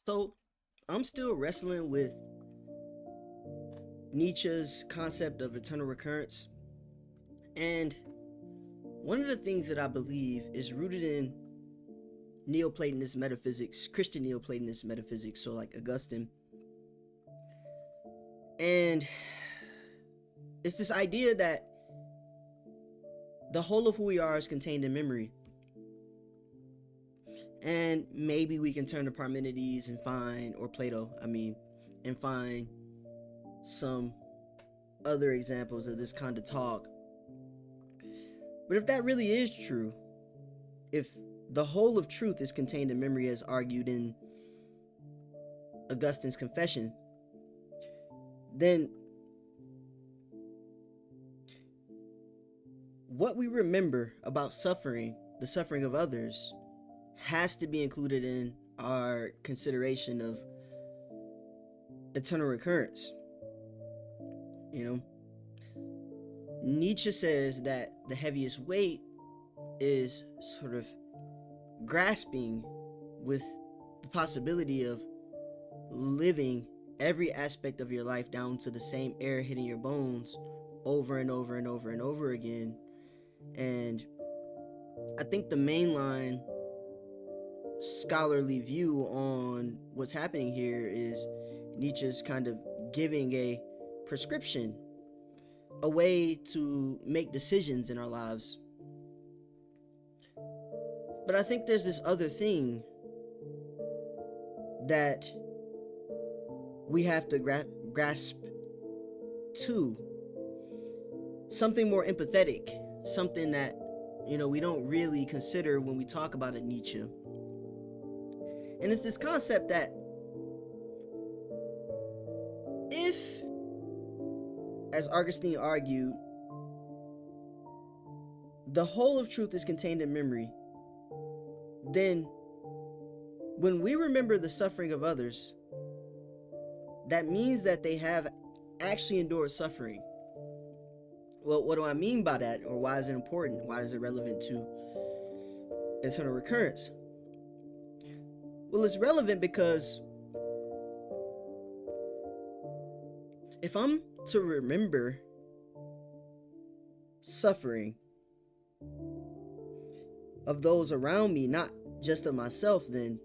So I'm still wrestling with Nietzsche's concept of eternal recurrence. And one of the things that I believe is rooted in Neoplatonist metaphysics, Christian Neoplatonist metaphysics, so like Augustine. And it's this idea that the whole of who we are is contained in memory. And maybe we can turn to Parmenides and find, or Plato, and find some other examples of this kind of talk. But if that really is true, if the whole of truth is contained in memory as argued in Augustine's Confession, then what we remember about suffering, the suffering of others, has to be included in our consideration of eternal recurrence. Nietzsche says that the heaviest weight is sort of grasping with the possibility of living every aspect of your life down to the same air hitting your bones over and over and over and over again. And I think the mainline scholarly view on what's happening here is Nietzsche's kind of giving a prescription, a way to make decisions in our lives. But I think there's this other thing that we have to grasp to, something more empathetic, something that we don't really consider when we talk about a Nietzsche. And it's this concept that if, as Augustine argued, the whole of truth is contained in memory, then when we remember the suffering of others, that means that they have actually endured suffering. Well, what do I mean by that? Or why is it important? Why is it relevant to eternal recurrence? Well, it's relevant because if I'm to remember suffering of those around me, not just of myself, then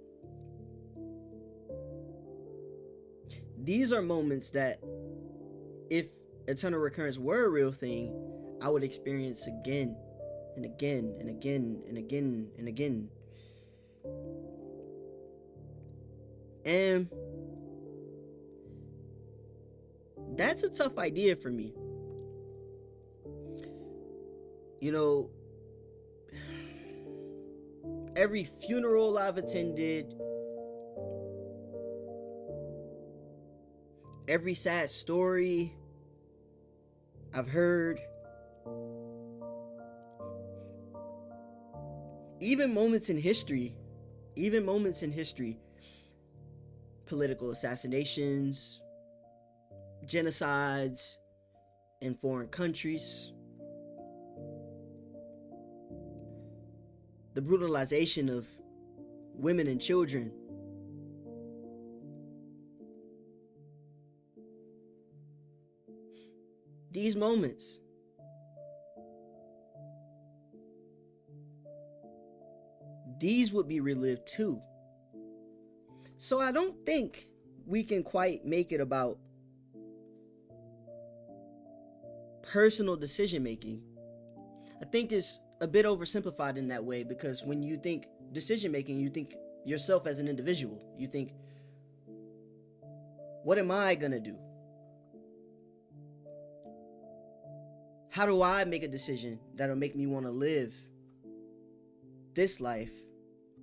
these are moments that, if eternal recurrence were a real thing, I would experience again and again and again and again and again. And that's a tough idea for me. Every funeral I've attended, every sad story I've heard, even moments in history, political assassinations, genocides in foreign countries, the brutalization of women and children. These moments, these would be relived too. So I don't think we can quite make it about personal decision making. I think it's a bit oversimplified in that way, because when you think decision making, you think yourself as an individual. You think, what am I gonna do? How do I make a decision that'll make me want to live this life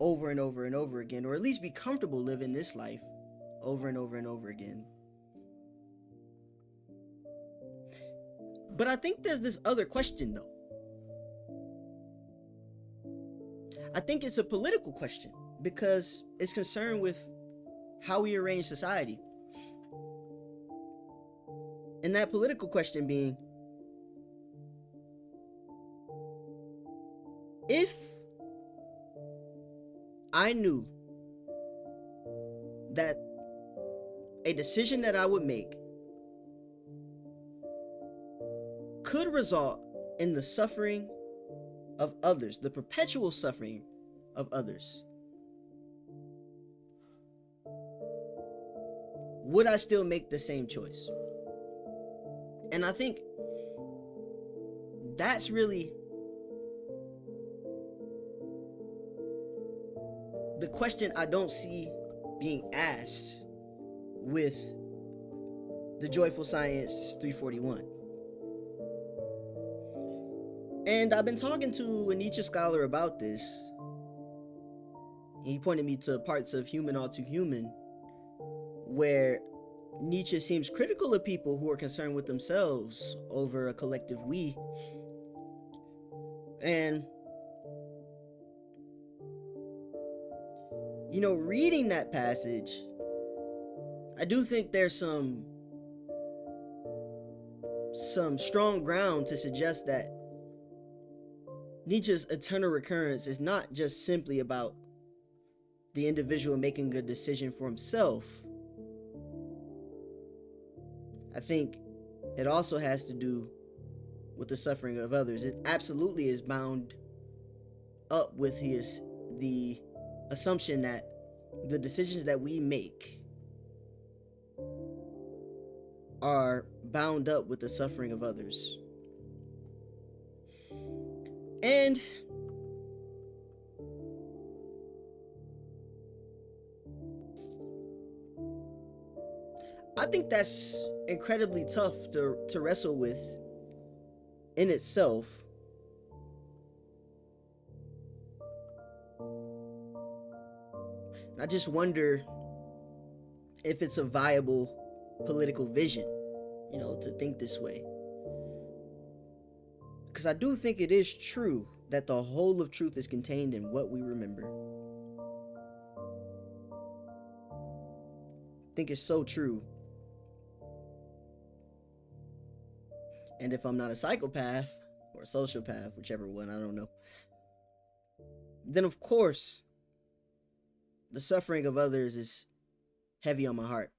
over and over and over again, or at least be comfortable living this life over and over and over again? But I think there's this other question, though. I think it's a political question, because it's concerned with how we arrange society. And that political question being, if I knew that a decision that I would make could result in the suffering of others, the perpetual suffering of others, would I still make the same choice? And I think that's really the question I don't see being asked with the Joyful Science 341. And I've been talking to a Nietzsche scholar about this. He pointed me to parts of Human All Too Human where Nietzsche seems critical of people who are concerned with themselves over a collective we. And, you know, reading that passage, I do think there's some strong ground to suggest that Nietzsche's eternal recurrence is not just simply about the individual making a decision for himself. I think it also has to do with the suffering of others. It absolutely is bound up with the assumption that the decisions that we make are bound up with the suffering of others. And I think that's incredibly tough to wrestle with in itself. And I just wonder if it's a viable political vision, you know, to think this way. Because I do think it is true that the whole of truth is contained in what we remember. I think it's so true. And if I'm not a psychopath or a sociopath, whichever one, I don't know, then of course, the suffering of others is heavy on my heart.